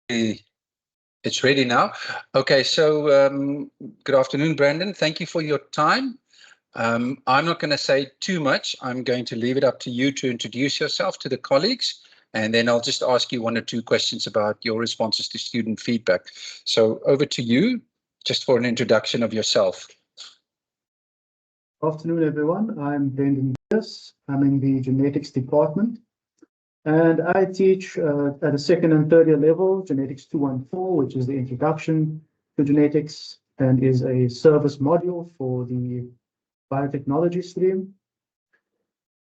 It's ready now. Okay, so good afternoon, Brendon. Thank you for your time. I'm not going to say too much. I'm going to leave it up to you to introduce yourself to the colleagues, and then I'll just ask you one or two questions about your responses to student feedback. So over to you, just for an introduction of yourself. Afternoon, everyone. I'm Brendon. I'm in the genetics department, and I teach at a second and third year level, genetics 214, which is the introduction to genetics and is a service module for the biotechnology stream,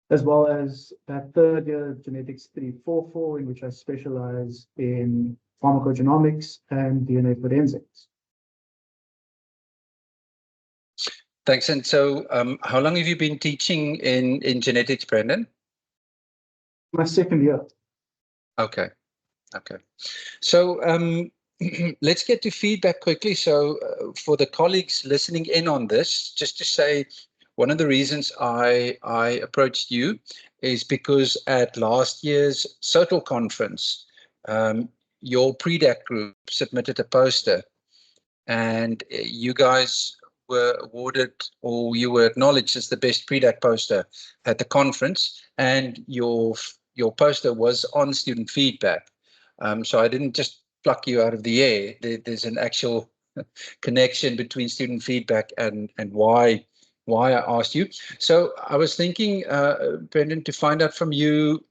as well as at third year genetics 344, in which I specialize in pharmacogenomics and DNA forensics. Thanks. And so how long have you been teaching in genetics, Brendon? My second year. Okay. So let's get to feedback quickly. So for the colleagues listening in on this, just to say, one of the reasons I approached you is because at last year's SOTL conference, your PREDAC group submitted a poster, and you guys were awarded, or you were acknowledged as the best PREDAC poster at the conference, and your poster was on student feedback. So I didn't just pluck you out of the air. There's an actual connection between student feedback and why I asked you. So I was thinking, Brendon, to find out from you,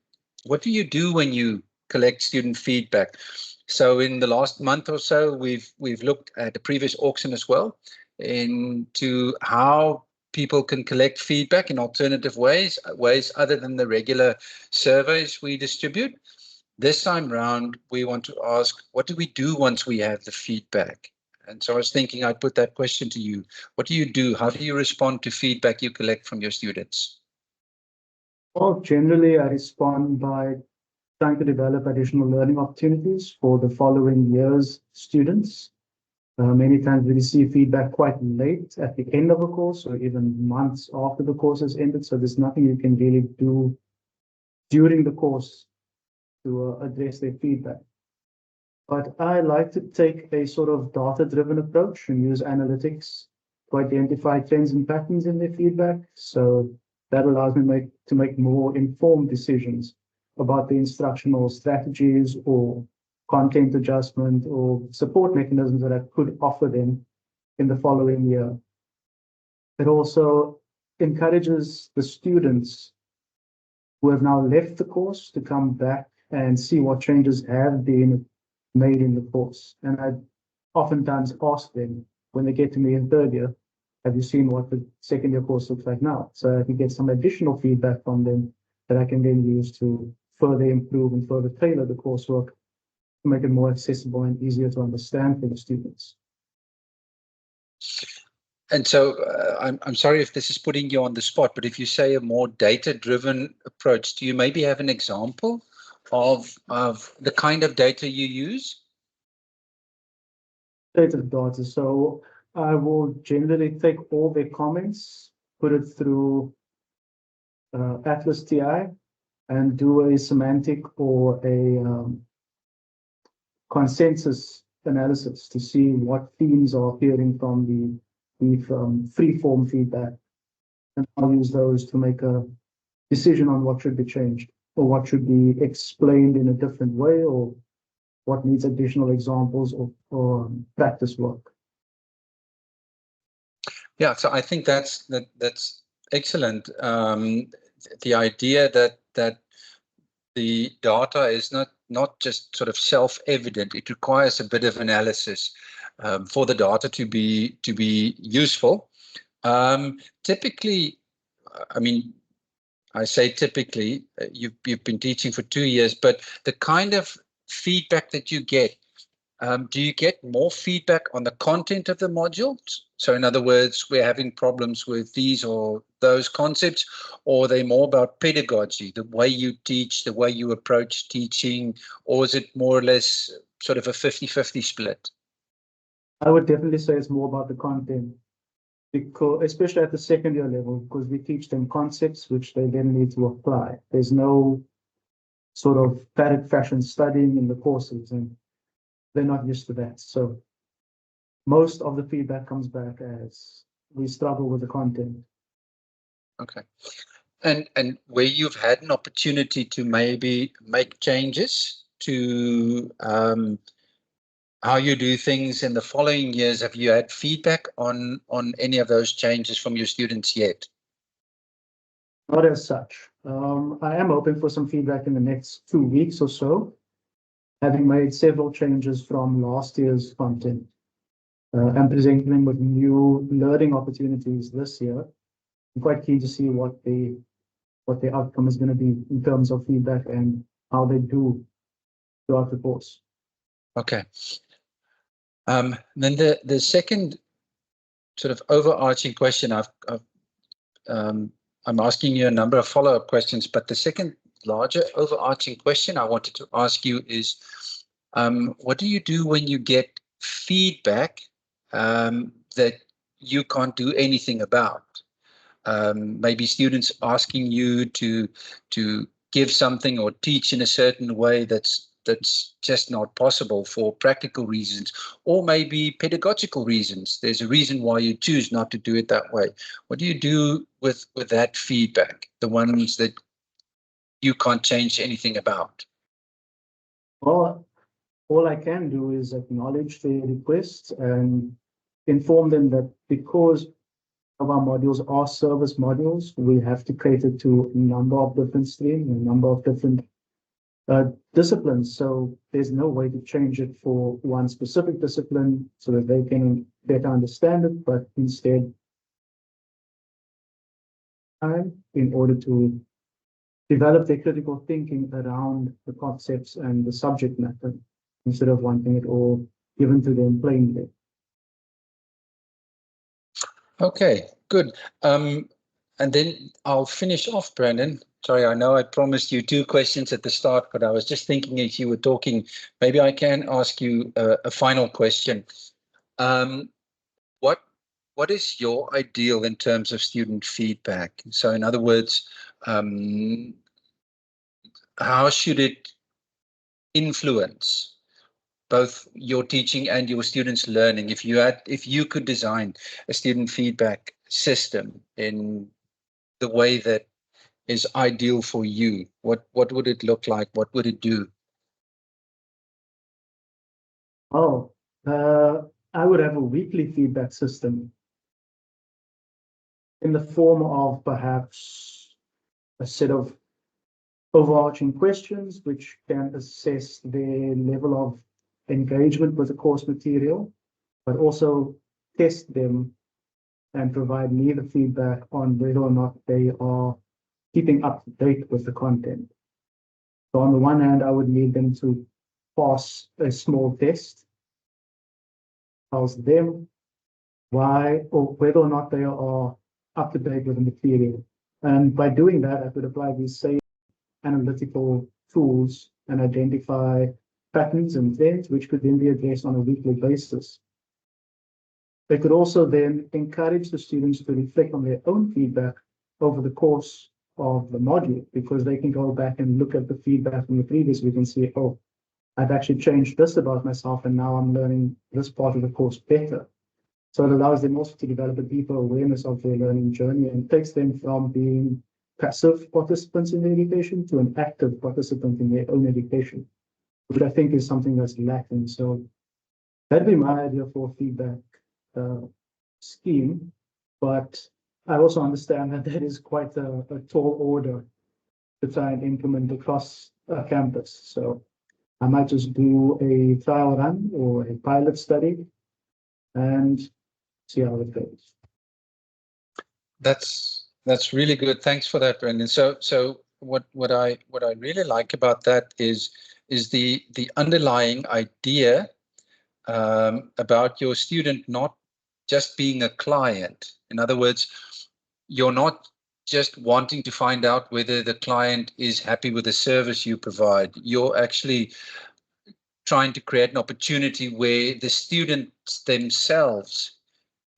what do you do when you collect student feedback? So in the last month or so, we've looked at the previous Auxin as well, into how people can collect feedback in alternative ways other than the regular surveys we distribute. This time round, we want to ask, what do we do once we have the feedback? And so I was thinking I'd put that question to you. What do you do? How do you respond to feedback you collect from your students? Well, generally, I respond by trying to develop additional learning opportunities for the following year's students. Many times we receive feedback quite late at the end of a course or even months after the course has ended. So there's nothing you can really do during the course to address their feedback. But I like to take a sort of data-driven approach and use analytics to identify trends and patterns in their feedback. So that allows me to make more informed decisions about the instructional strategies or content adjustment or support mechanisms that I could offer them in the following year. It also encourages the students who have now left the course to come back and see what changes have been made in the course. And I oftentimes ask them when they get to me in third year, have you seen what the second year course looks like now? So I can get some additional feedback from them that I can then use to further improve and further tailor the coursework to make it more accessible and easier to understand for the students. And so I'm sorry if this is putting you on the spot, but if you say a more data-driven approach, do you maybe have an example of the kind of data you use? Data. So I will generally take all their comments, put it through Atlas TI, and do a semantic or a consensus analysis to see what themes are appearing from the free-form feedback. And I'll use those to make a decision on what should be changed or what should be explained in a different way or what needs additional examples or practice work. Yeah, so I think that's excellent. The idea that the data is not just sort of self-evident. It requires a bit of analysis for the data to be useful. Typically, I mean, I say typically, you've been teaching for 2 years, but the kind of feedback that you get, do you get more feedback on the content of the module? So in other words, we're having problems with these or those concepts, or are they more about pedagogy, the way you teach, the way you approach teaching, or is it more or less sort of a 50-50 split? I would definitely say it's more about the content, because especially at the second year level, because we teach them concepts which they then need to apply. There's no sort of parrot fashion studying in the courses, and they're not used to that. So most of the feedback comes back as we struggle with the content. Okay. And where you've had an opportunity to maybe make changes to how you do things in the following years, have you had feedback on any of those changes from your students yet? Not as such. I am hoping for some feedback in the next 2 weeks or so, having made several changes from last year's content and presenting them with new learning opportunities this year. I'm quite keen to see what the outcome is going to be in terms of feedback and how they do throughout the course. Okay. Then the second sort of overarching question I'm asking you a number of follow-up questions, but the second larger overarching question I wanted to ask you is, what do you do when you get feedback that you can't do anything about? Maybe students asking you to give something or teach in a certain way that's just not possible for practical reasons, or maybe pedagogical reasons. There's a reason why you choose not to do it that way. What do you do with that feedback, the ones that you can't change anything about? Well, all I can do is acknowledge their requests and inform them that because of our modules are service modules, we have to cater to a number of different streams, a number of different disciplines. So there's no way to change it for one specific discipline so that they can better understand it, but instead, in order to develop their critical thinking around the concepts and the subject matter, instead of wanting it all given to them plainly. Okay, good. And then I'll finish off, Brendon. Sorry, I know I promised you 2 questions at the start, but I was just thinking as you were talking, maybe I can ask you a final question. What is your ideal in terms of student feedback? So in other words, how should it influence both your teaching and your students' learning? If you could design a student feedback system in the way that is ideal for you, what would it look like? What would it do? Oh, I would have a weekly feedback system in the form of perhaps a set of overarching questions which can assess their level of engagement with the course material, but also test them and provide me the feedback on whether or not they are keeping up to date with the content. So on the one hand, I would need them to pass a small test, tells them why or whether or not they are up to date with the material. And by doing that, I could apply these same analytical tools and identify patterns and trends, which could then be addressed on a weekly basis. They could also then encourage the students to reflect on their own feedback over the course of the module, because they can go back and look at the feedback from the previous week and see, oh, I've actually changed this about myself, and now I'm learning this part of the course better. So it allows them also to develop a deeper awareness of their learning journey and takes them from being passive participants in their education to an active participant in their own education, which I think is something that's lacking. So that'd be my idea for feedback scheme. But I also understand that that is quite a tall order to try and implement across a campus. So I might just do a trial run or a pilot study and see how it goes. That's really good. Thanks for that, Brendon. So what I really like about that is the underlying idea about your student not just being a client. In other words, you're not just wanting to find out whether the client is happy with the service you provide. You're actually trying to create an opportunity where the students themselves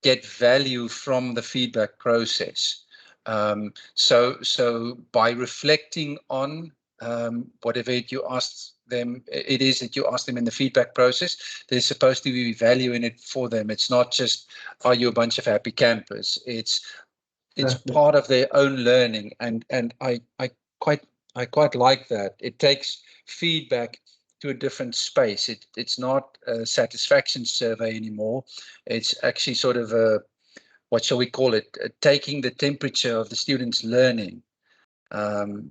get value from the feedback process. So by reflecting on whatever you asked them it is that you ask them in the feedback process. There's supposed to be value in it for them. It's not just, are you a bunch of happy campers? It's part of their own learning, and I quite like that. It takes feedback to a different space. It's not a satisfaction survey anymore. It's actually sort of a, what shall we call it, taking the temperature of the students' learning. And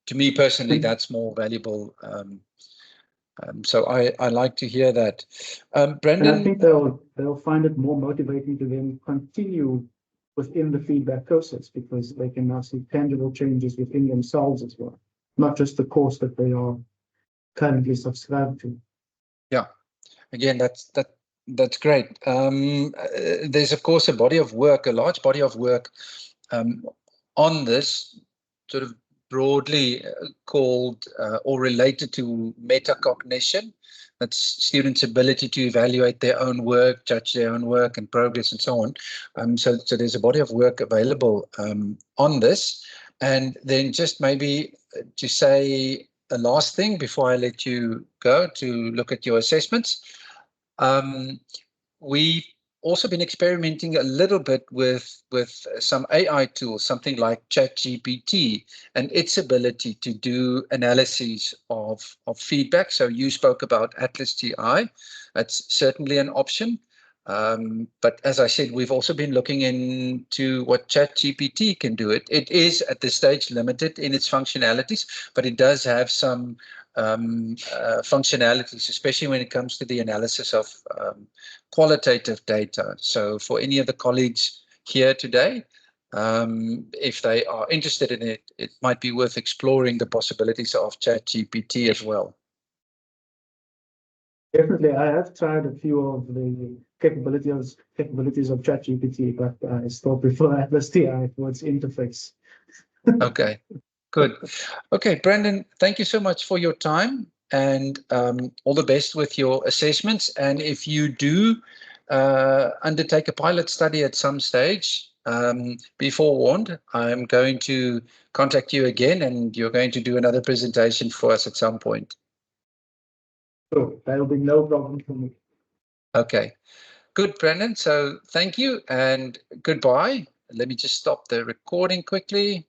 to me personally, that's more valuable. So I like to hear that. Brendon, and I think they'll find it more motivating to then continue within the feedback process, because they can now see tangible changes within themselves as well, not just the course that they are currently subscribed to. Yeah, again, that's great. There's of course a body of work, a large body of work on this, sort of broadly called or related to metacognition. That's students' ability to evaluate their own work, judge their own work and progress and so on. So there's a body of work available on this. And then just maybe to say a last thing before I let you go to look at your assessments. We've also been experimenting a little bit with some AI tools, something like ChatGPT and its ability to do analyses of feedback. So you spoke about Atlas TI. That's certainly an option. But as I said, we've also been looking into what ChatGPT can do. It is at this stage limited in its functionalities, but it does have some functionalities, especially when it comes to the analysis of qualitative data. So for any of the colleagues here today, if they are interested in it, it might be worth exploring the possibilities of ChatGPT as well. Definitely, I have tried a few of the capabilities of ChatGPT, but I still prefer Atlas TI for its interface. Okay, good. Okay, Brendon, thank you so much for your time, and all the best with your assessments. And if you do undertake a pilot study at some stage, be forewarned. I'm going to contact you again, and you're going to do another presentation for us at some point. So that'll be no problem for me. Okay, good, Brendon. So thank you and goodbye. Let me just stop the recording quickly.